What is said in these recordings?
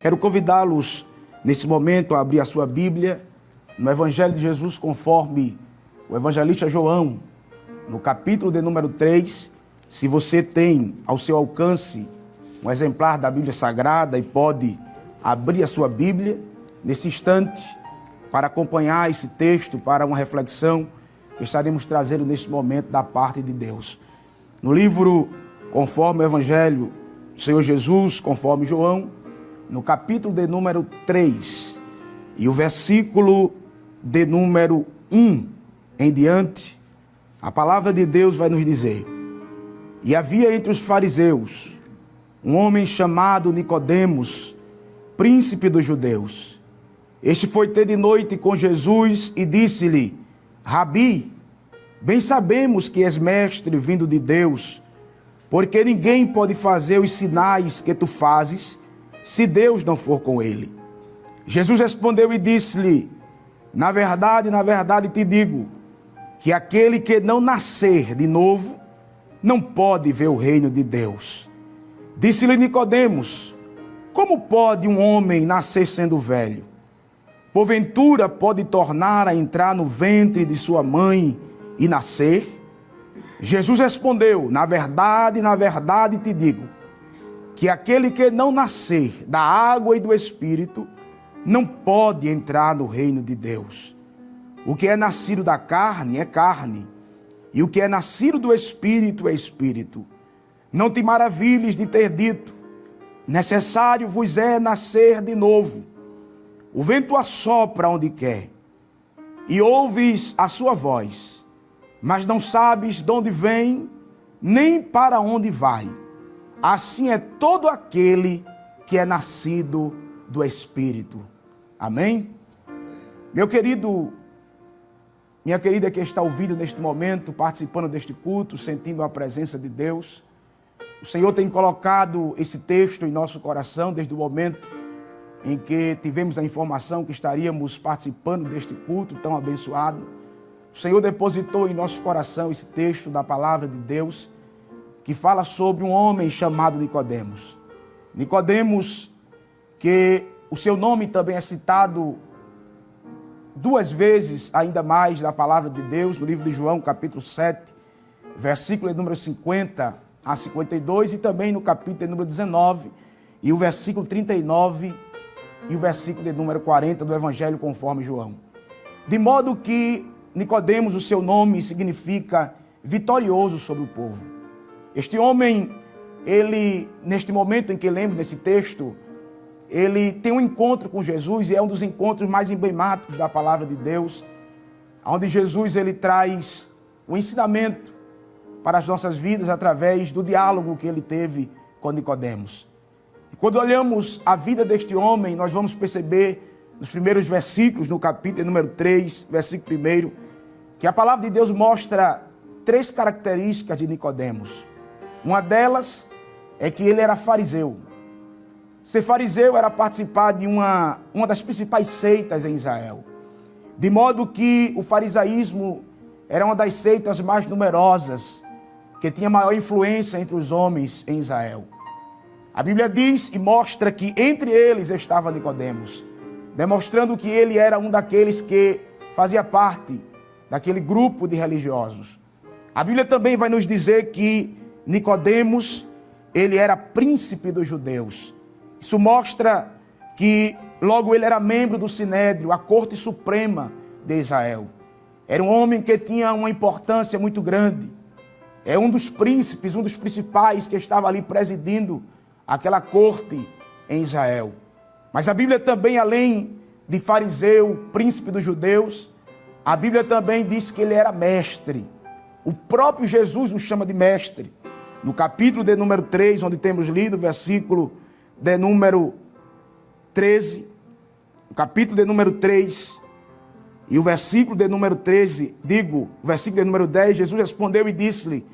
Quero convidá-los nesse momento a abrir a sua Bíblia no Evangelho de Jesus conforme o evangelista João, no capítulo de número 3. Se você tem ao seu alcance um exemplar da Bíblia Sagrada e pode abrir a sua Bíblia nesse instante para acompanhar esse texto, para uma reflexão que estaremos trazendo neste momento da parte de Deus. No livro conforme o Evangelho do Senhor Jesus, conforme João, no capítulo de número 3 e o versículo de número 1 em diante, a palavra de Deus vai nos dizer: E havia entre os fariseus um homem chamado Nicodemos, príncipe dos judeus. Este foi ter de noite com Jesus e disse-lhe: Rabi, bem sabemos que és mestre vindo de Deus, porque ninguém pode fazer os sinais que tu fazes se Deus não for com ele. Jesus respondeu e disse-lhe: na verdade te digo, que aquele que não nascer de novo, não pode ver o reino de Deus. Disse-lhe Nicodemos: como pode um homem nascer sendo velho? Porventura pode tornar a entrar no ventre de sua mãe e nascer? Jesus respondeu: na verdade te digo, que aquele que não nascer da água e do Espírito não pode entrar no reino de Deus. O que é nascido da carne é carne, e o que é nascido do Espírito é Espírito. Não te maravilhes de ter dito: necessário vos é nascer de novo. O vento assopra onde quer, e ouves a sua voz, mas não sabes de onde vem, nem para onde vai. Assim é todo aquele que é nascido do Espírito. Amém? Meu querido, minha querida que está ouvindo neste momento, participando deste culto, sentindo a presença de Deus, o Senhor tem colocado esse texto em nosso coração desde o momento em que tivemos a informação que estaríamos participando deste culto tão abençoado. O Senhor depositou em nosso coração esse texto da palavra de Deus, que fala sobre um homem chamado Nicodemos. Nicodemos, que o seu nome também é citado duas vezes, ainda mais, na palavra de Deus, no livro de João, capítulo 7, versículo número 50 a 52, e também no capítulo número 19, e o versículo 39, e o versículo de número 40 do Evangelho conforme João. De modo que Nicodemos, o seu nome significa vitorioso sobre o povo. Este homem, ele, neste momento em que lembro desse texto, ele tem um encontro com Jesus, e é um dos encontros mais emblemáticos da palavra de Deus, onde Jesus ele traz o ensinamento para as nossas vidas através do diálogo que ele teve com Nicodemos. E quando olhamos a vida deste homem, nós vamos perceber nos primeiros versículos, no capítulo número 3, versículo 1, que a palavra de Deus mostra três características de Nicodemos. Uma delas é que ele era fariseu. Ser fariseu era participar de uma das principais seitas em Israel. De modo que o farisaísmo era uma das seitas mais numerosas, que tinha maior influência entre os homens em Israel. A Bíblia diz e mostra que entre eles estava Nicodemos, demonstrando que ele era um daqueles que fazia parte daquele grupo de religiosos. A Bíblia também vai nos dizer que Nicodemos, ele era príncipe dos judeus. Isso mostra que logo ele era membro do Sinédrio, a corte suprema de Israel. Era um homem que tinha uma importância muito grande. É um dos príncipes, um dos principais que estava ali presidindo aquela corte em Israel. Mas a Bíblia também, além de fariseu, príncipe dos judeus, a Bíblia também diz que ele era mestre. O próprio Jesus o chama de mestre. No capítulo de número 3, onde temos lido o versículo de número 13, o capítulo de número 3 e o versículo de número 13, o versículo de número 10, Jesus respondeu e disse-lhe: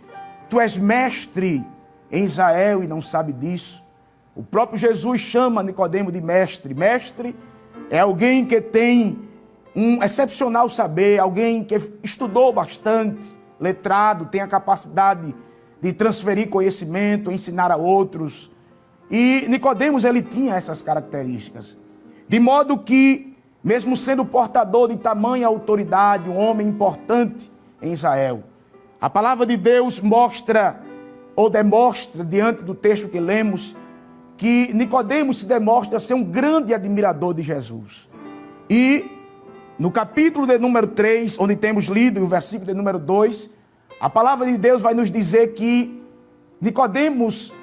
tu és mestre em Israel e não sabe disso? O próprio Jesus chama Nicodemo de mestre. Mestre é alguém que tem um excepcional saber, alguém que estudou bastante, letrado, tem a capacidade de transferir conhecimento, ensinar a outros. E Nicodemos, ele tinha essas características. De modo que, mesmo sendo portador de tamanha autoridade, um homem importante em Israel, a palavra de Deus mostra, ou demonstra, diante do texto que lemos, que Nicodemos se demonstra ser um grande admirador de Jesus. E no capítulo de número 3, onde temos lido, o versículo de número 2, a palavra de Deus vai nos dizer que Nicodemos,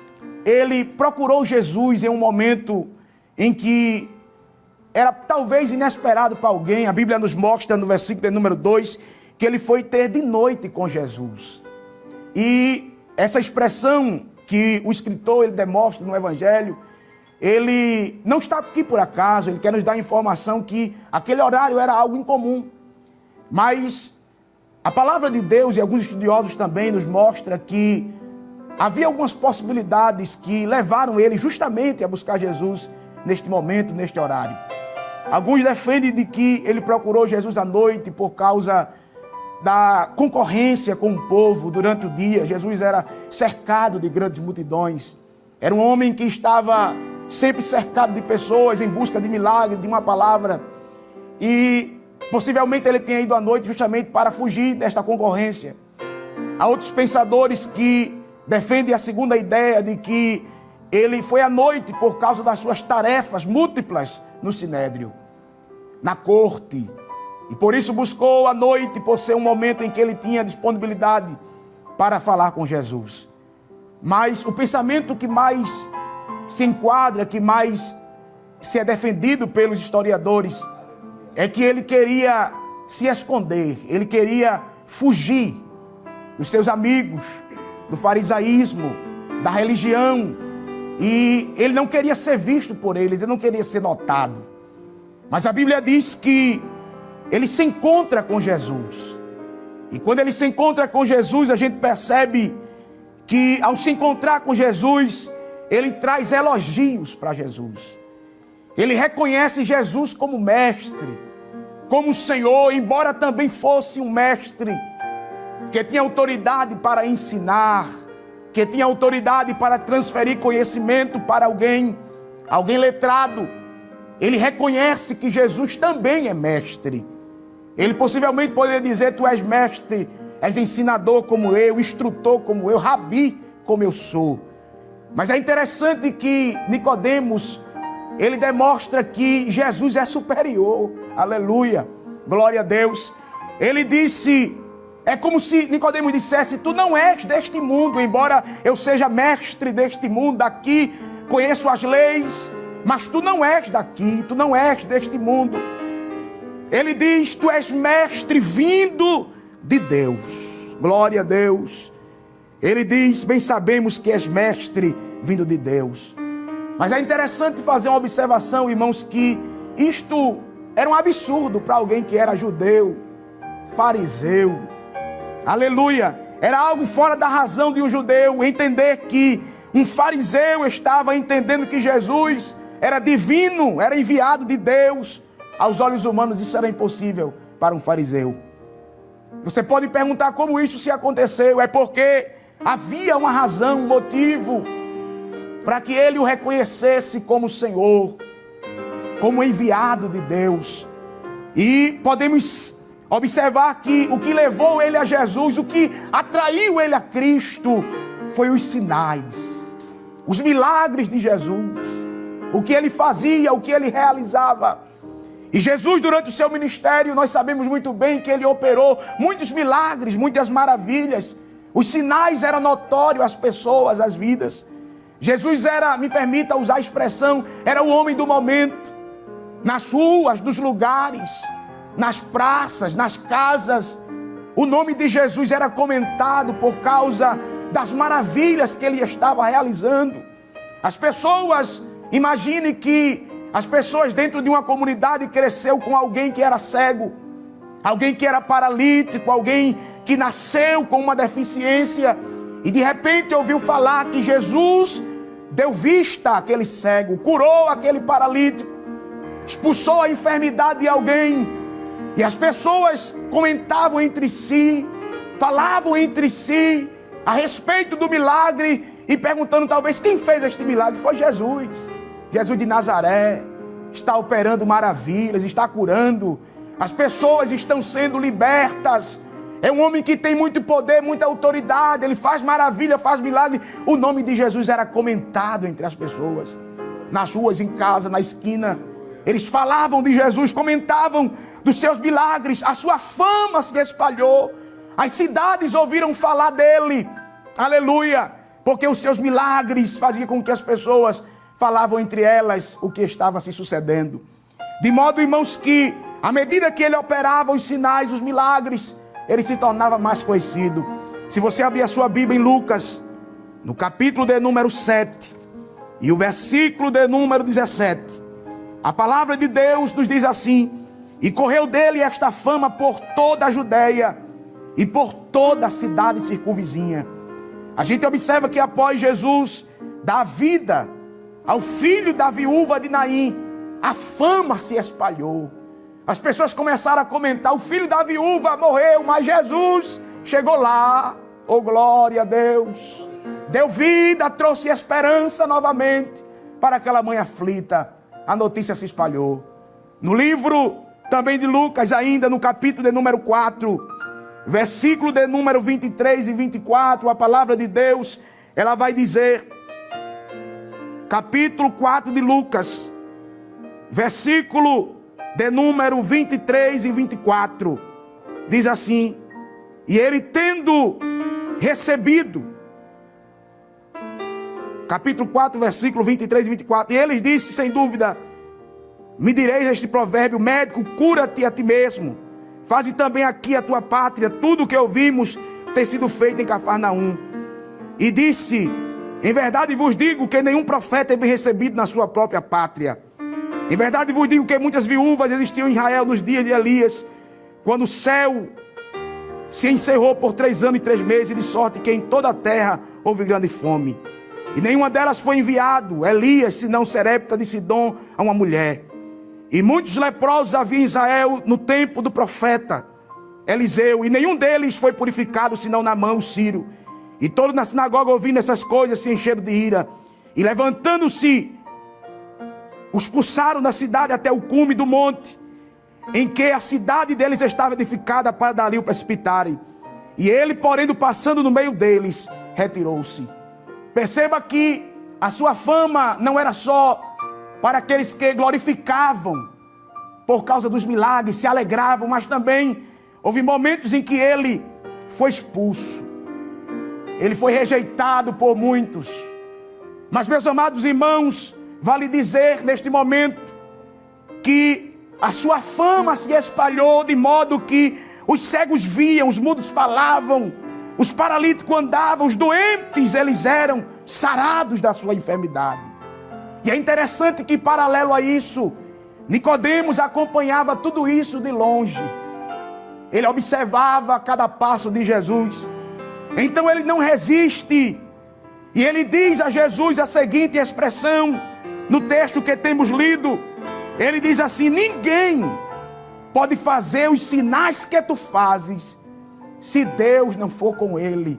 ele procurou Jesus em um momento em que era talvez inesperado para alguém. A Bíblia nos mostra no versículo de número 2 que ele foi ter de noite com Jesus. E essa expressão que o escritor ele demonstra no Evangelho, ele não está aqui por acaso, ele quer nos dar a informação que aquele horário era algo incomum. Mas a palavra de Deus e alguns estudiosos também nos mostra que havia algumas possibilidades que levaram ele justamente a buscar Jesus neste momento, neste horário. Alguns defendem de que ele procurou Jesus à noite por causa da concorrência com o povo durante o dia. Jesus era cercado de grandes multidões. Era um homem que estava sempre cercado de pessoas em busca de milagre, de uma palavra. E possivelmente ele tenha ido à noite justamente para fugir desta concorrência. Há outros pensadores que defendem a segunda ideia de que ele foi à noite por causa das suas tarefas múltiplas no Sinédrio, na corte. E por isso buscou a noite, por ser um momento em que ele tinha disponibilidade para falar com Jesus. Mas o pensamento que mais se enquadra, que mais se é defendido pelos historiadores, é que ele queria se esconder, ele queria fugir dos seus amigos, do farisaísmo, da religião, e ele não queria ser visto por eles, ele não queria ser notado. Mas a Bíblia diz que ele se encontra com Jesus. E quando ele se encontra com Jesus, a gente percebe que ao se encontrar com Jesus, ele traz elogios para Jesus. Ele reconhece Jesus como mestre, como Senhor, embora também fosse um mestre que tinha autoridade para ensinar, que tinha autoridade para transferir conhecimento para alguém letrado. Ele reconhece que Jesus também é mestre. Ele possivelmente poderia dizer: tu és mestre, és ensinador como eu, instrutor como eu, rabi como eu sou. Mas é interessante que Nicodemos, ele demonstra que Jesus é superior. Aleluia, glória a Deus. Ele disse, é como se Nicodemos dissesse: tu não és deste mundo, embora eu seja mestre deste mundo, daqui conheço as leis, mas tu não és daqui, tu não és deste mundo. Ele diz: tu és mestre vindo de Deus. Glória a Deus. Ele diz: bem sabemos que és mestre vindo de Deus. Mas é interessante fazer uma observação, irmãos, que isto era um absurdo para alguém que era judeu, fariseu. Aleluia. Era algo fora da razão de um judeu entender que um fariseu estava entendendo que Jesus era divino, era enviado de Deus. Aos olhos humanos isso era impossível para um fariseu. Você pode perguntar como isso se aconteceu. É porque havia uma razão, um motivo para que ele o reconhecesse como Senhor, como enviado de Deus. E podemos observar que o que levou ele a Jesus, o que atraiu ele a Cristo, foi os sinais, os milagres de Jesus, o que ele fazia, o que ele realizava. E Jesus, durante o seu ministério, nós sabemos muito bem que ele operou muitos milagres, muitas maravilhas. Os sinais eram notórios às pessoas, às vidas. Jesus era, me permita usar a expressão, era o homem do momento. Nas ruas, nos lugares, nas praças, nas casas, o nome de Jesus era comentado por causa das maravilhas que ele estava realizando. As pessoas, imagine que as pessoas dentro de uma comunidade cresceu com alguém que era cego, alguém que era paralítico, alguém que nasceu com uma deficiência e de repente ouviu falar que Jesus deu vista àquele cego, curou aquele paralítico, expulsou a enfermidade de alguém. E as pessoas comentavam entre si, falavam entre si a respeito do milagre e perguntando talvez quem fez este milagre. Foi Jesus. Jesus de Nazaré está operando maravilhas, está curando. As pessoas estão sendo libertas. É um homem que tem muito poder, muita autoridade. Ele faz maravilha, faz milagre. O nome de Jesus era comentado entre as pessoas. Nas ruas, em casa, na esquina. Eles falavam de Jesus, comentavam dos seus milagres. A sua fama se espalhou. As cidades ouviram falar dele. Aleluia. Porque os seus milagres faziam com que as pessoas falavam entre elas o que estava se sucedendo. De modo, irmãos, que à medida que ele operava os sinais, os milagres, ele se tornava mais conhecido. Se você abrir a sua Bíblia em Lucas, no capítulo de número 7, e o versículo de número 17, a palavra de Deus nos diz assim: e correu dele esta fama por toda a Judeia e por toda a cidade circunvizinha. A gente observa que após Jesus dar vida ao filho da viúva de Naim, a fama se espalhou. As pessoas começaram a comentar: o filho da viúva morreu, mas Jesus chegou lá. Oh, glória a Deus! Deu vida, trouxe esperança novamente para aquela mãe aflita. A notícia se espalhou. No livro também de Lucas, ainda no capítulo de número 4, versículo de número 23 e 24, a palavra de Deus, ela vai dizer, capítulo 4 de Lucas, versículo de número 23 e 24, diz assim: e ele tendo recebido, capítulo 4, versículo 23 e 24, e ele disse, sem dúvida, me direis este provérbio: médico, cura-te a ti mesmo, faze também aqui a tua pátria tudo o que ouvimos ter sido feito em Cafarnaum. E disse, em verdade vos digo que nenhum profeta é bem recebido na sua própria pátria. Em verdade vos digo que muitas viúvas existiam em Israel nos dias de Elias, quando o céu se encerrou por 3 anos e 3 meses, de sorte que em toda a terra houve grande fome. E nenhuma delas foi enviado, Elias, senão Serepta de Sidom, a uma mulher. E muitos leprosos havia em Israel no tempo do profeta Eliseu, e nenhum deles foi purificado, senão Naamã, o sírio. E todos na sinagoga, ouvindo essas coisas, se encheram de ira. E levantando-se, os expulsaram da cidade até o cume do monte, em que a cidade deles estava edificada, para dali o precipitarem. E ele, porém, passando no meio deles, retirou-se. Perceba que a sua fama não era só para aqueles que glorificavam por causa dos milagres, se alegravam, mas também houve momentos em que ele foi expulso. Ele foi rejeitado por muitos. Mas, meus amados irmãos, vale dizer neste momento que a sua fama se espalhou de modo que os cegos viam, os mudos falavam, os paralíticos andavam, os doentes, eles eram sarados da sua enfermidade. E é interessante que, paralelo a isso, Nicodemos acompanhava tudo isso de longe. Ele observava cada passo de Jesus. Então ele não resiste. E ele diz a Jesus a seguinte expressão, no texto que temos lido. Ele diz assim: ninguém pode fazer os sinais que tu fazes, se Deus não for com ele.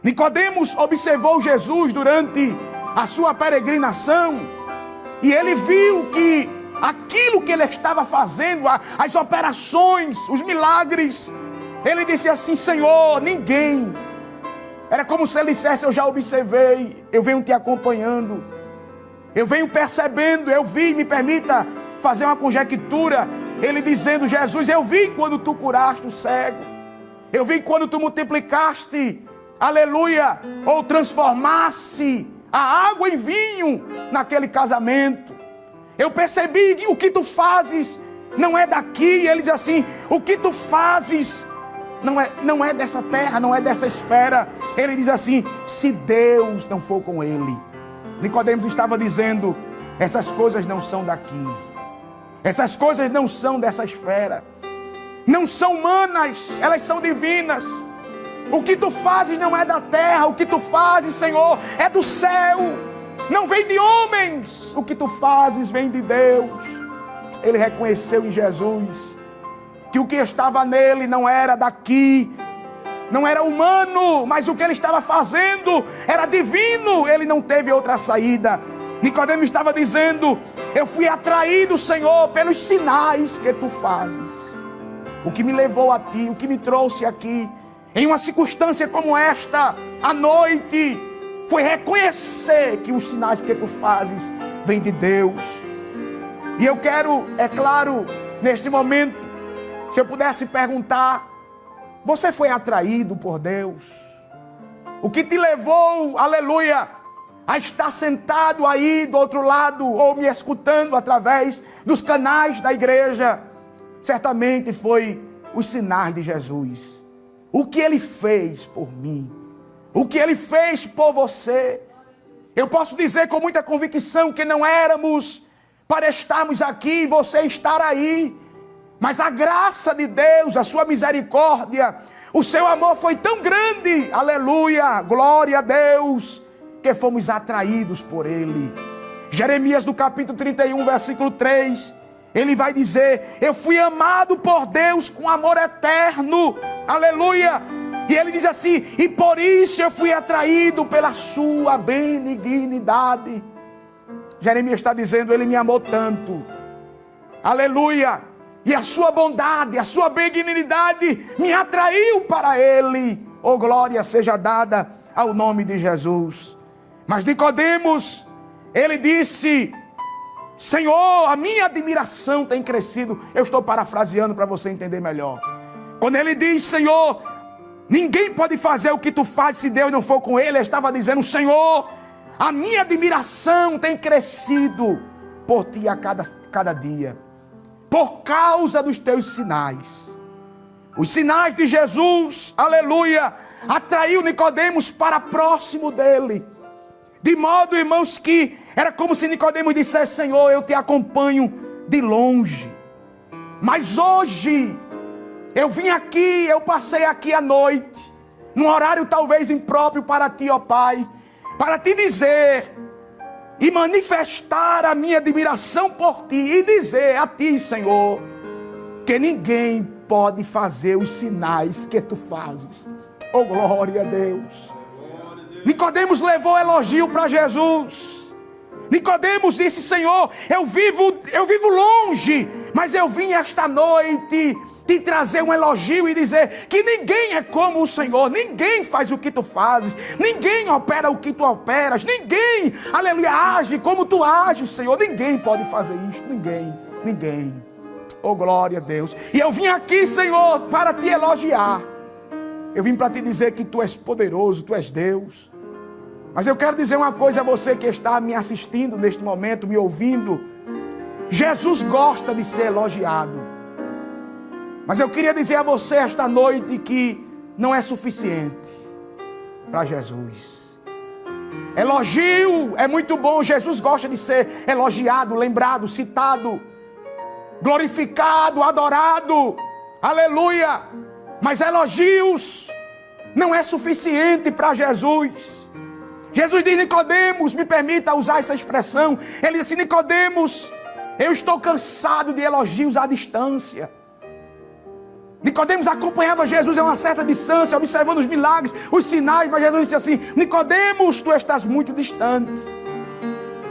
Nicodemos observou Jesus durante a sua peregrinação, e ele viu que aquilo que ele estava fazendo, as operações, os milagres, ele disse assim: Senhor, ninguém. Era como se ele dissesse: eu já observei, eu venho te acompanhando, eu venho percebendo, eu vi, me permita fazer uma conjectura. Ele dizendo: Jesus, eu vi quando tu curaste o cego, eu vi quando tu multiplicaste, aleluia, ou transformaste a água em vinho naquele casamento. Eu percebi que o que tu fazes não é daqui. E ele diz assim: o que tu fazes não é dessa terra, não é dessa esfera. Ele diz assim: se Deus não for com ele. Nicodemos estava dizendo: essas coisas não são daqui, essas coisas não são dessa esfera, não são humanas, elas são divinas. O que tu fazes não é da terra, o que tu fazes, Senhor, é do céu, não vem de homens, o que tu fazes vem de Deus. Ele reconheceu em Jesus que o que estava nele não era daqui, não era humano, mas o que ele estava fazendo era divino. Ele não teve outra saída. Nicodemo estava dizendo: eu fui atraído, Senhor, pelos sinais que tu fazes. O que me levou a ti, o que me trouxe aqui, em uma circunstância como esta, à noite, foi reconhecer que os sinais que tu fazes vêm de Deus. E eu quero, é claro, neste momento, se eu pudesse perguntar: você foi atraído por Deus? O que te levou, aleluia, a estar sentado aí do outro lado, ou me escutando através dos canais da igreja? Certamente foi os sinais de Jesus. O que Ele fez por mim, o que Ele fez por você. Eu posso dizer com muita convicção que não éramos para estarmos aqui e você estar aí, mas a graça de Deus, a sua misericórdia, o seu amor foi tão grande, aleluia, glória a Deus, que fomos atraídos por Ele. Jeremias no capítulo 31, versículo 3, ele vai dizer: eu fui amado por Deus com amor eterno, aleluia. E ele diz assim: e por isso eu fui atraído pela sua benignidade. Jeremias está dizendo: ele me amou tanto, aleluia, e a sua bondade, a sua benignidade me atraiu para ele. Oh, glória seja dada ao nome de Jesus. Mas Nicodemos, ele disse: Senhor, a minha admiração tem crescido. Eu estou parafraseando para você entender melhor. Quando ele diz: Senhor, ninguém pode fazer o que tu fazes se Deus não for com ele, ele estava dizendo: Senhor, a minha admiração tem crescido por ti a cada dia, por causa dos teus sinais. Os sinais de Jesus, aleluia, atraiu Nicodemos para próximo dele. De modo, irmãos, que era como se Nicodemos dissesse: Senhor, eu te acompanho de longe, mas hoje eu vim aqui, eu passei aqui à noite, num horário talvez impróprio para ti, ó Pai, para te dizer e manifestar a minha admiração por ti, e dizer a ti, Senhor, que ninguém pode fazer os sinais que tu fazes. Oh, glória a Deus. Nicodemos levou elogio para Jesus. Nicodemos disse: Senhor, eu vivo longe, mas eu vim esta noite te trazer um elogio e dizer que ninguém é como o Senhor, ninguém faz o que tu fazes, ninguém opera o que tu operas, ninguém, aleluia, age como tu ages, Senhor. Ninguém pode fazer isso, ninguém. Oh, glória a Deus. E eu vim aqui, Senhor, para te elogiar. Eu vim para te dizer que tu és poderoso, tu és Deus. Mas eu quero dizer uma coisa a você que está me assistindo neste momento, me ouvindo. Jesus gosta de ser elogiado. Mas eu queria dizer a você esta noite que não é suficiente para Jesus. Elogio é muito bom. Jesus gosta de ser elogiado, lembrado, citado, glorificado, adorado. Aleluia! Mas elogios não é suficiente para Jesus. Jesus diz: Nicodemos, me permita usar essa expressão. Ele disse: Nicodemos, eu estou cansado de elogios à distância. Nicodemos acompanhava Jesus a uma certa distância, observando os milagres, os sinais, mas Jesus disse assim: Nicodemos, tu estás muito distante.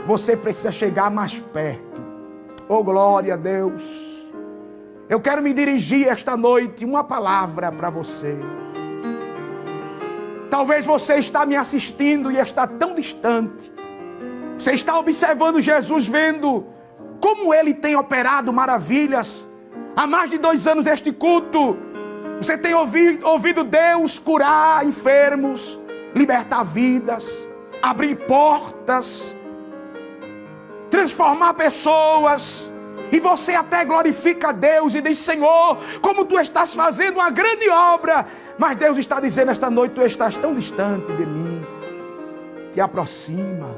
Você precisa chegar mais perto. Oh, glória a Deus. Eu quero me dirigir esta noite uma palavra para você. Talvez você está me assistindo e está tão distante. Você está observando Jesus, vendo como Ele tem operado maravilhas. Há mais de 2 anos este culto, você tem ouvido Deus curar enfermos, libertar vidas, abrir portas, transformar pessoas. E você até glorifica a Deus e diz: Senhor, como tu estás fazendo uma grande obra. Mas Deus está dizendo esta noite: tu estás tão distante de mim. Te aproxima.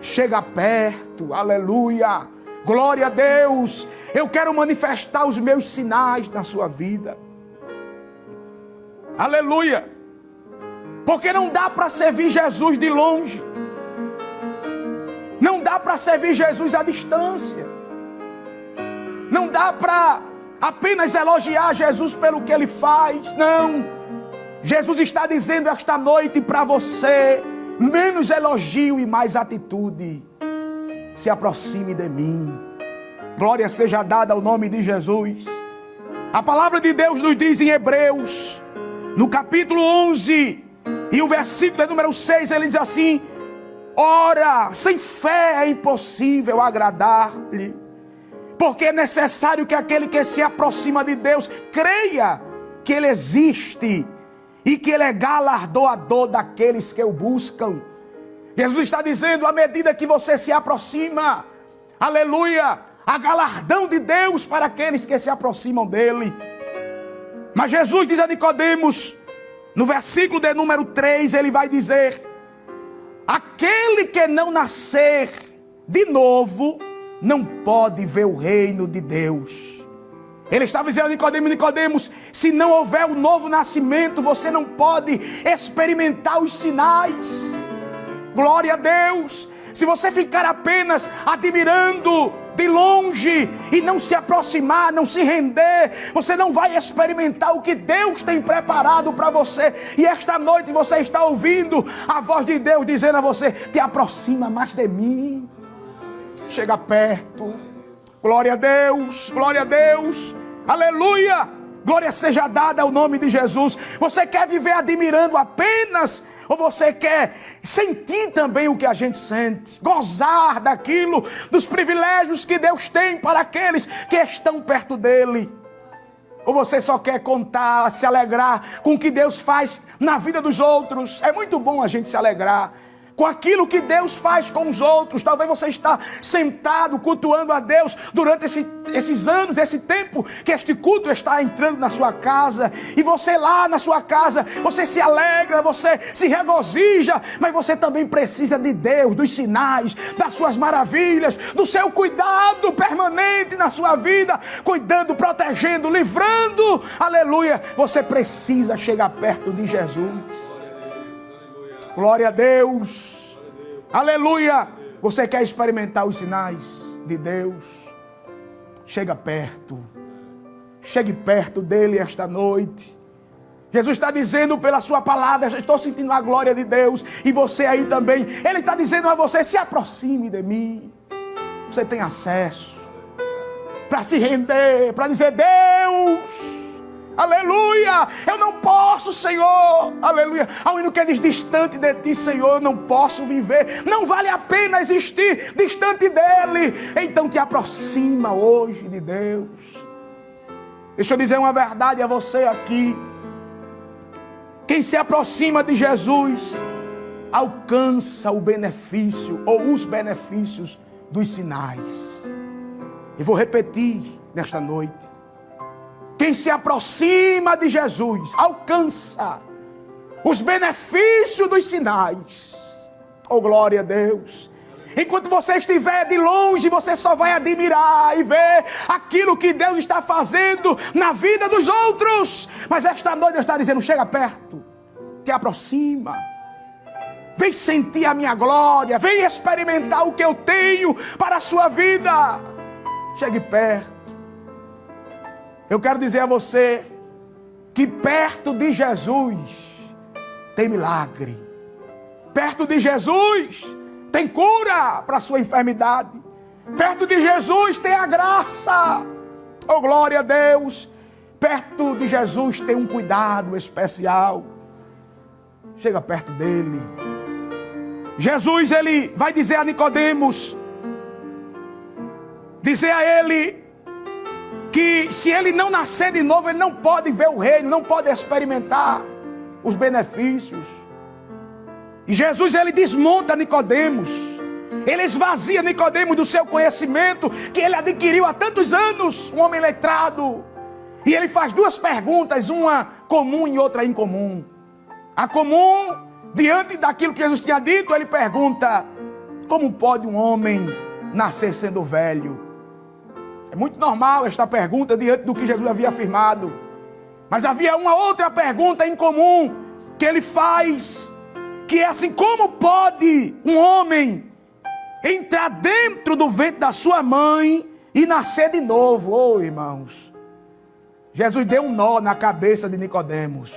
Chega perto. Aleluia. Glória a Deus. Eu quero manifestar os meus sinais na sua vida. Aleluia. Porque não dá para servir Jesus de longe. Não dá para servir Jesus à distância. Não dá para apenas elogiar Jesus pelo que Ele faz. Não. Jesus está dizendo esta noite para você: menos elogio e mais atitude. Se aproxime de mim. Glória seja dada ao nome de Jesus. A palavra de Deus nos diz em Hebreus, no capítulo 11, e o versículo número 6, ele diz assim: ora, sem fé é impossível agradar-lhe, porque é necessário que aquele que se aproxima de Deus creia que Ele existe e que Ele é galardoador daqueles que o buscam. Jesus está dizendo: à medida que você se aproxima, aleluia, há galardão de Deus para aqueles que se aproximam dEle. Mas Jesus diz a Nicodemos, no versículo de número 3, ele vai dizer: aquele que não nascer de novo não pode ver o reino de Deus. Ele estava dizendo a Nicodemos: Nicodemos, se não houver o novo nascimento, você não pode experimentar os sinais. Glória a Deus. Se você ficar apenas admirando de longe e não se aproximar, não se render, você não vai experimentar o que Deus tem preparado para você. E esta noite você está ouvindo a voz de Deus dizendo a você: te aproxima mais de mim, chega perto. Glória a Deus, glória a Deus, aleluia, glória seja dada ao nome de Jesus. Você quer viver admirando apenas, ou você quer sentir também o que a gente sente? Gozar daquilo, dos privilégios que Deus tem para aqueles que estão perto dEle? Ou você só quer contar, se alegrar com o que Deus faz na vida dos outros? É muito bom a gente se alegrar com aquilo que Deus faz com os outros. Talvez você está sentado cultuando a Deus durante esses anos, esse tempo que este culto está entrando na sua casa, e você lá na sua casa, você se alegra, você se regozija, mas você também precisa de Deus, dos sinais, das suas maravilhas, do seu cuidado permanente na sua vida, cuidando, protegendo, livrando, aleluia. Você precisa chegar perto de Jesus. Glória a Deus, aleluia. Você quer experimentar os sinais de Deus? Chega perto, chegue perto dele esta noite. Jesus está dizendo pela sua palavra: já estou sentindo a glória de Deus, e você aí também. Ele está dizendo a você: se aproxime de mim. Você tem acesso para se render, para dizer: Deus, aleluia, eu não posso, Senhor, aleluia, ao único que diz: distante de ti, Senhor, eu não posso viver, não vale a pena existir distante dele. Então te aproxima hoje de Deus. Deixa eu dizer uma verdade a você aqui: quem se aproxima de Jesus alcança o benefício, ou os benefícios dos sinais. E vou repetir nesta noite: quem se aproxima de Jesus alcança os benefícios dos sinais. Oh, glória a Deus. Enquanto você estiver de longe, você só vai admirar e ver aquilo que Deus está fazendo na vida dos outros. Mas esta noite Deus está dizendo: chega perto, te aproxima, vem sentir a minha glória, vem experimentar o que eu tenho para a sua vida. Chegue perto. Eu quero dizer a você que perto de Jesus tem milagre. Perto de Jesus tem cura para a sua enfermidade. Perto de Jesus tem a graça. Oh, glória a Deus. Perto de Jesus tem um cuidado especial. Chega perto dele. Jesus, ele vai dizer a Nicodemos, dizer a ele que se ele não nascer de novo, ele não pode ver o reino, não pode experimentar os benefícios. E Jesus, ele desmonta Nicodemos, ele esvazia Nicodemos do seu conhecimento que ele adquiriu há tantos anos, um homem letrado. E ele faz duas perguntas, uma comum e outra incomum. A comum, diante daquilo que Jesus tinha dito, ele pergunta: como pode um homem nascer sendo velho? É muito normal esta pergunta diante do que Jesus havia afirmado. Mas havia uma outra pergunta em comum que ele faz, que é assim: como pode um homem entrar dentro do ventre da sua mãe e nascer de novo? Oh, irmãos, Jesus deu um nó na cabeça de Nicodemos.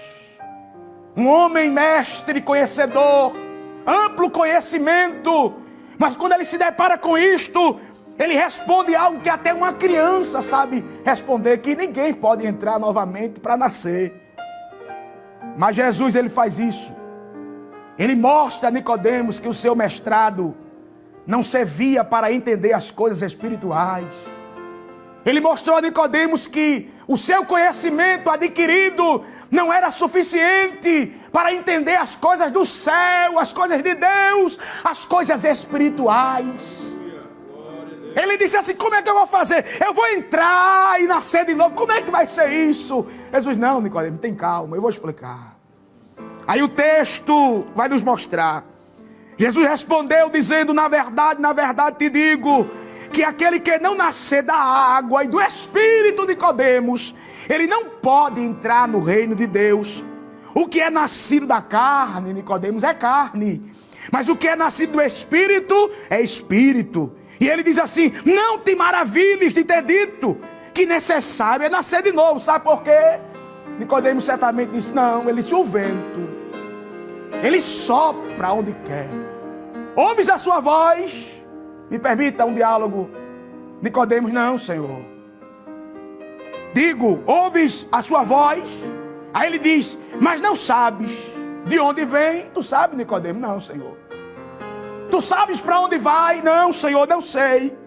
um homem mestre, conhecedor, amplo conhecimento, mas quando ele se depara com isto, ele responde algo que até uma criança sabe responder, que ninguém pode entrar novamente para nascer. Mas Jesus, ele faz isso. Ele mostra a Nicodemos que o seu mestrado não servia para entender as coisas espirituais. Ele mostrou a Nicodemos que o seu conhecimento adquirido não era suficiente para entender as coisas do céu, as coisas de Deus, as coisas espirituais. Ele disse assim: como é que eu vou fazer? Eu vou entrar e nascer de novo. Como é que vai ser isso? Jesus: não, Nicodemos, tem calma, eu vou explicar. Aí o texto vai nos mostrar. Jesus respondeu dizendo: na verdade te digo, que aquele que não nascer da água e do Espírito, Nicodemos, ele não pode entrar no reino de Deus. O que é nascido da carne, Nicodemos, é carne, mas o que é nascido do Espírito é Espírito. E ele diz assim: não te maravilhes de ter dito que necessário é nascer de novo. Sabe por quê? Nicodemos certamente disse: não, ele disse: o vento, ele sopra onde quer. Ouves a sua voz? Me permita um diálogo. Nicodemos: não, Senhor. Digo: ouves a sua voz? Aí ele diz: mas não sabes de onde vem. Tu sabes, Nicodemos? Não, Senhor. Tu sabes para onde vai? Não, Senhor, não sei.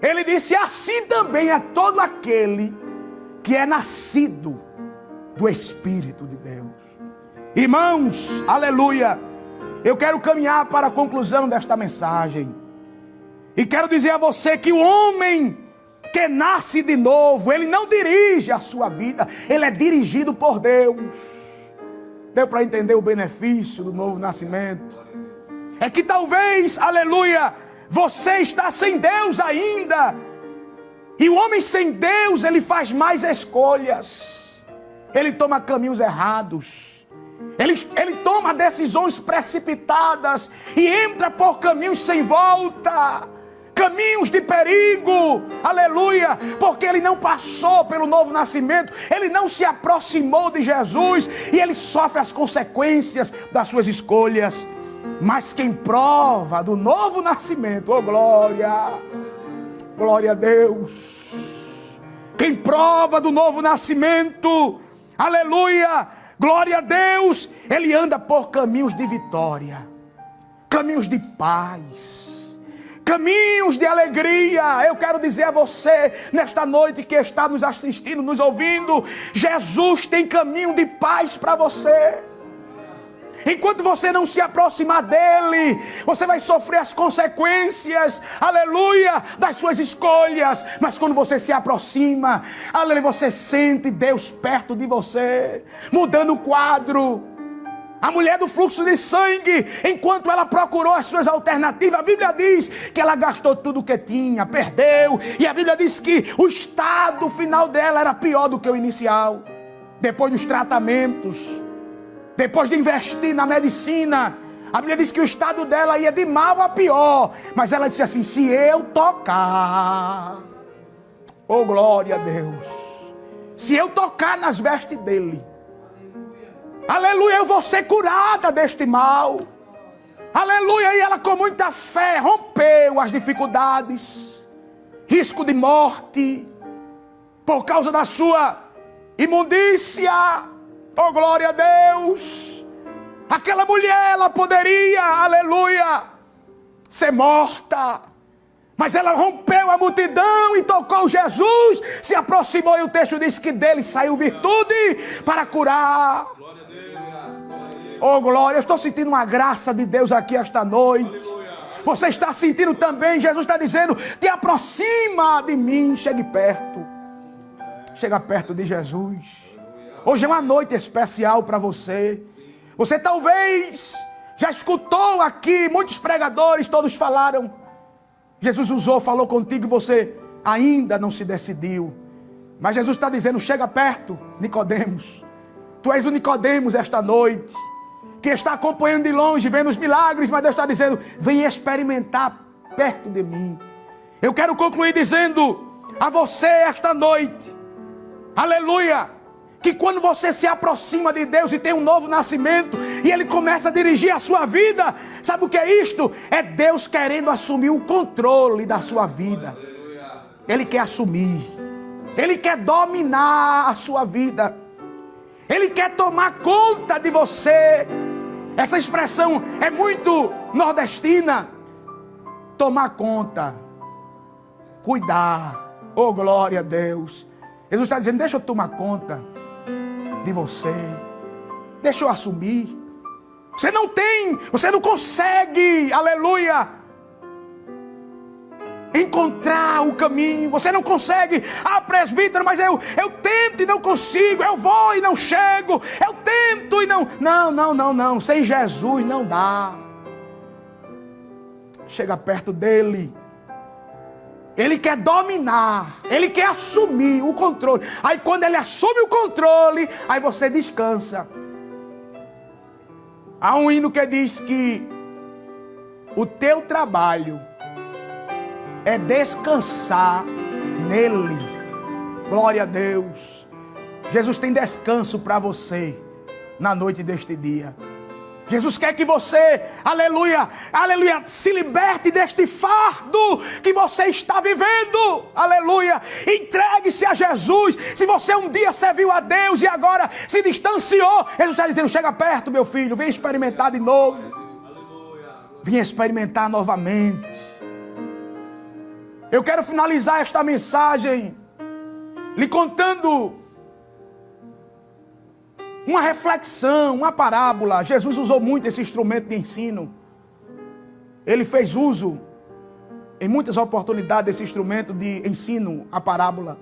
Ele disse: assim também é todo aquele que é nascido do Espírito de Deus. Irmãos, aleluia, eu quero caminhar para a conclusão desta mensagem. E quero dizer a você que o homem que nasce de novo, ele não dirige a sua vida, ele é dirigido por Deus. Deu para entender o benefício do novo nascimento? É que talvez, aleluia, você está sem Deus ainda. E o homem sem Deus, ele faz mais escolhas. Ele toma caminhos errados. Ele toma decisões precipitadas e entra por caminhos sem volta. Caminhos de perigo, aleluia, porque ele não passou pelo novo nascimento, ele não se aproximou de Jesus e ele sofre as consequências das suas escolhas. Mas quem prova do novo nascimento, oh glória, glória a Deus, quem prova do novo nascimento, aleluia, glória a Deus, ele anda por caminhos de vitória, caminhos de paz, caminhos de alegria. Eu quero dizer a você, nesta noite que está nos assistindo, nos ouvindo, Jesus tem caminho de paz para você. Enquanto você não se aproximar dele, você vai sofrer as consequências, aleluia, das suas escolhas. Mas quando você se aproxima, aleluia, você sente Deus perto de você, mudando o quadro. A mulher do fluxo de sangue, enquanto ela procurou as suas alternativas, a Bíblia diz que ela gastou tudo o que tinha, perdeu. E a Bíblia diz que o estado final dela era pior do que o inicial. Depois dos tratamentos, depois de investir na medicina, a Bíblia diz que o estado dela ia de mal a pior. Mas ela disse assim: se eu tocar, oh glória a Deus, se eu tocar nas vestes dele, aleluia, eu vou ser curada deste mal. Aleluia, e ela com muita fé rompeu as dificuldades, risco de morte, por causa da sua imundícia. Oh glória a Deus. Aquela mulher, ela poderia, aleluia, ser morta, mas ela rompeu a multidão e tocou Jesus, se aproximou, e o texto diz que dele saiu virtude para curar. Oh glória, eu estou sentindo uma graça de Deus aqui esta noite. Você está sentindo também? Jesus está dizendo: te aproxima de mim, chegue perto. Chega perto de Jesus. Hoje é uma noite especial para você. Você talvez já escutou aqui muitos pregadores, todos falaram. Jesus usou, falou contigo e você ainda não se decidiu. Mas Jesus está dizendo: chega perto, Nicodemos. Tu és o Nicodemos esta noite, que está acompanhando de longe, vendo os milagres, mas Deus está dizendo: vem experimentar perto de mim. Eu quero concluir dizendo a você esta noite, aleluia, que quando você se aproxima de Deus e tem um novo nascimento, e Ele começa a dirigir a sua vida, sabe o que é isto? É Deus querendo assumir o controle da sua vida. Ele quer assumir, Ele quer dominar a sua vida, Ele quer tomar conta de você. Essa expressão é muito nordestina. Tomar conta, cuidar. Oh, glória a Deus. Jesus está dizendo, deixa eu tomar conta de você. Deixa eu assumir. Você não consegue, aleluia, encontrar o caminho. Você não consegue, presbítero, mas eu tento e não consigo. Eu vou e não chego. Eu tento e não. Não. Sem Jesus não dá. Chega perto dele. Ele quer dominar, Ele quer assumir o controle. Aí quando Ele assume o controle, aí você descansa. Há um hino que diz que o teu trabalho é descansar nele. Glória a Deus. Jesus tem descanso para você na noite deste dia. Jesus quer que você, aleluia, se liberte deste fardo que você está vivendo, aleluia. Entregue-se a Jesus. Se você um dia serviu a Deus e agora se distanciou, Jesus está dizendo, chega perto, meu filho, vem experimentar de novo. Vem experimentar novamente. Eu quero finalizar esta mensagem lhe contando uma reflexão, uma parábola. Jesus usou muito esse instrumento de ensino. Ele fez uso, em muitas oportunidades, desse instrumento de ensino, a parábola.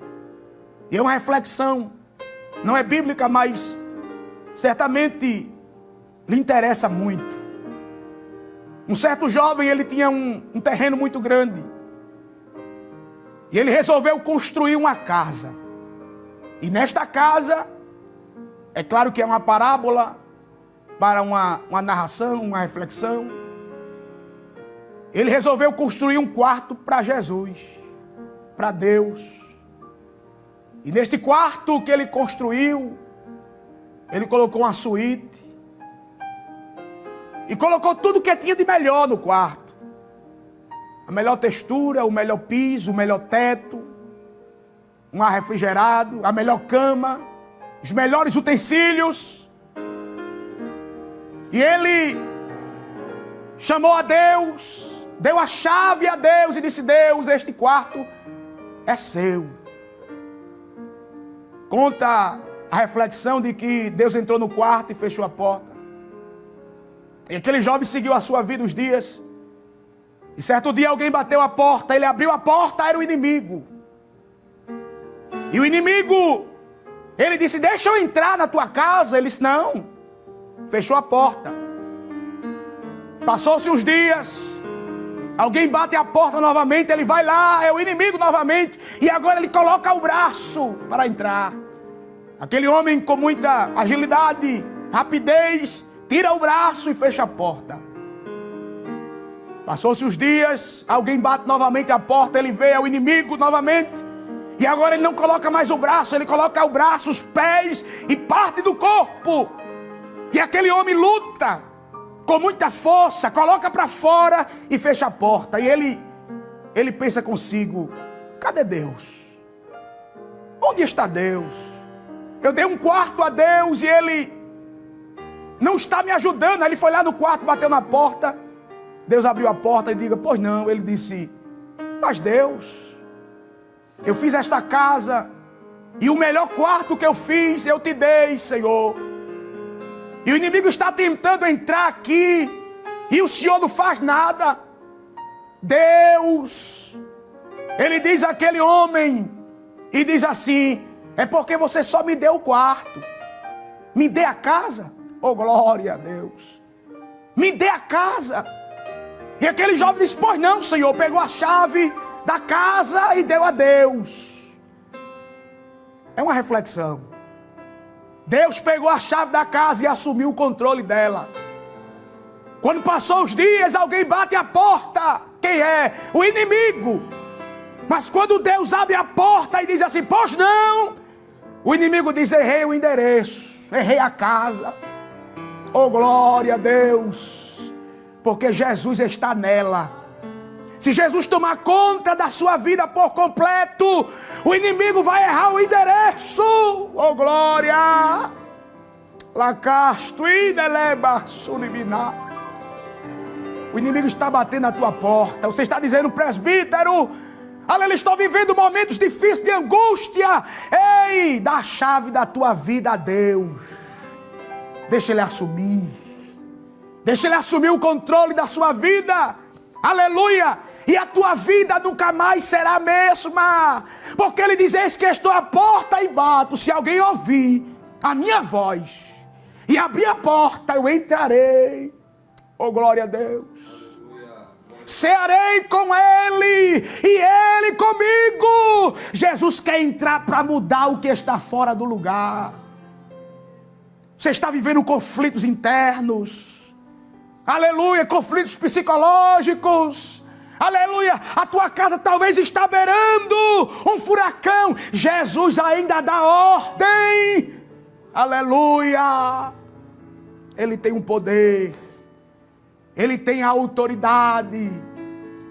E é uma reflexão. Não é bíblica, mas certamente lhe interessa muito. Um certo jovem, ele tinha um terreno muito grande. E ele resolveu construir uma casa. E nesta casa, é claro que é uma parábola para uma narração, uma reflexão. Ele resolveu construir um quarto para Jesus, para Deus. E neste quarto que ele construiu, ele colocou uma suíte. E colocou tudo que tinha de melhor no quarto. A melhor textura, o melhor piso, o melhor teto, um ar refrigerado, a melhor cama, os melhores utensílios. E ele chamou a Deus, deu a chave a Deus e disse, Deus, este quarto é seu. Conta a reflexão de que Deus entrou no quarto e fechou a porta. E aquele jovem seguiu a sua vida os dias. E certo dia alguém bateu a porta, ele abriu a porta, era o inimigo. E o inimigo, ele disse, deixa eu entrar na tua casa. Ele disse, não. Fechou a porta. Passou-se uns dias. Alguém bate a porta novamente, ele vai lá, é o inimigo novamente. E agora ele coloca o braço para entrar. Aquele homem com muita agilidade, rapidez, tira o braço e fecha a porta. Passou-se os dias, alguém bate novamente a porta, ele vê, é o inimigo novamente. E agora ele não coloca mais o braço, ele coloca o braço, os pés e parte do corpo. E aquele homem luta com muita força, coloca para fora e fecha a porta. E ele pensa consigo, cadê Deus? Onde está Deus? Eu dei um quarto a Deus e Ele não está me ajudando. Aí ele foi lá no quarto, bateu na porta. Deus abriu a porta e diga, pois não. Ele disse, mas Deus, eu fiz esta casa e o melhor quarto que eu fiz, eu te dei, Senhor. E o inimigo está tentando entrar aqui e o Senhor não faz nada. Deus, ele diz àquele homem e diz assim, é porque você só me deu o quarto. Me dê a casa. Oh, glória a Deus. Me dê a casa. E aquele jovem disse, pois não, Senhor. Pegou a chave da casa e deu a Deus. É uma reflexão. Deus pegou a chave da casa e assumiu o controle dela. Quando passou os dias, alguém bate a porta. Quem é? O inimigo. Mas quando Deus abre a porta e diz assim, pois não, O inimigo diz: errei o endereço, errei a casa. Oh, glória a Deus, porque Jesus está nela. Se Jesus tomar conta da sua vida por completo, o inimigo vai errar o endereço. Oh, glória! Lacasto e deleba suliminá. O inimigo está batendo na tua porta. Você está dizendo: presbítero, aleluia, estou vivendo momentos difíceis de angústia. Ei, dá a chave da tua vida a Deus. Deixa Ele assumir. Deixa Ele assumir o controle da sua vida. Aleluia. E a tua vida nunca mais será a mesma. Porque Ele diz: eis que estou à porta e bato. Se alguém ouvir a minha voz e abrir a porta, eu entrarei. Oh, glória a Deus. Cearei com Ele e Ele comigo. Jesus quer entrar para mudar o que está fora do lugar. Você está vivendo conflitos internos. Aleluia, conflitos psicológicos. Aleluia, a tua casa talvez está beirando um furacão. Jesus ainda dá ordem. Aleluia. Ele tem um poder. Ele tem a autoridade.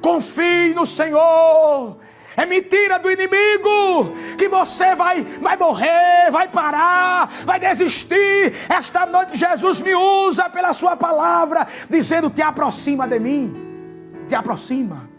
Confie no Senhor. É mentira do inimigo que você vai morrer, vai parar, vai desistir. Esta noite Jesus me usa pela sua palavra, dizendo: te aproxima de mim. Te aproxima.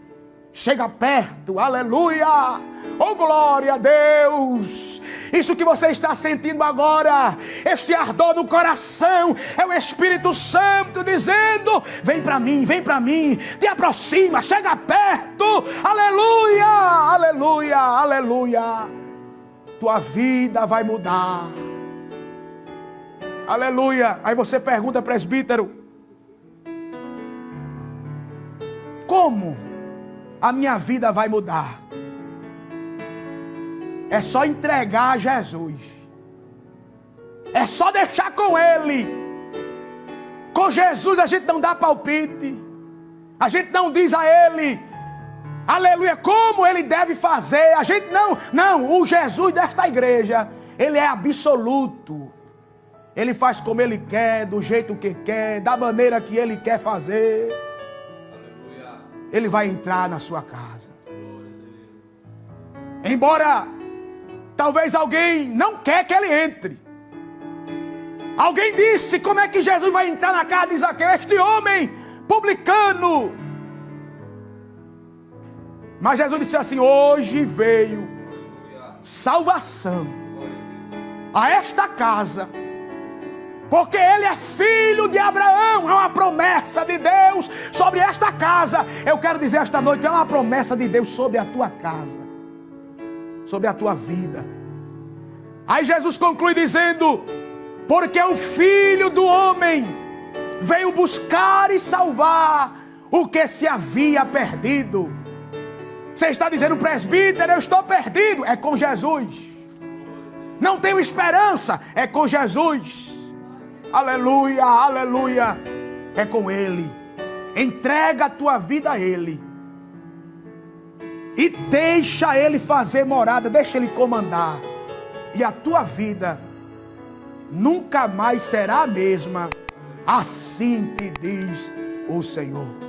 Chega perto. Aleluia. Oh, glória a Deus. Isso que você está sentindo agora, este ardor no coração, é o Espírito Santo dizendo: vem para mim, te aproxima, chega perto. Aleluia, aleluia, aleluia. Tua vida vai mudar. Aleluia. Aí você pergunta: presbítero, como a minha vida vai mudar? É só entregar a Jesus. É só deixar com Ele. Com Jesus a gente não dá palpite. A gente não diz a Ele, aleluia, como Ele deve fazer. A gente não. O Jesus desta igreja, Ele é absoluto. Ele faz como Ele quer, do jeito que quer, da maneira que Ele quer fazer. Aleluia. Ele vai entrar na sua casa. Embora talvez alguém não quer que Ele entre. Alguém disse: como é que Jesus vai entrar na casa de Zaqueu, este homem publicano? Mas Jesus disse assim: hoje veio salvação a esta casa, porque ele é filho de Abraão. É uma promessa de Deus sobre esta casa. Eu quero dizer esta noite: é uma promessa de Deus sobre a tua casa, sobre a tua vida. Aí Jesus conclui dizendo: porque o Filho do Homem veio buscar e salvar o que se havia perdido. Você está dizendo: presbítero, eu estou perdido. É com Jesus. Não tenho esperança. É com Jesus. Aleluia, aleluia. É com Ele. Entrega a tua vida a Ele. E deixa Ele fazer morada, deixa Ele comandar. E a tua vida nunca mais será a mesma. Assim te diz o Senhor.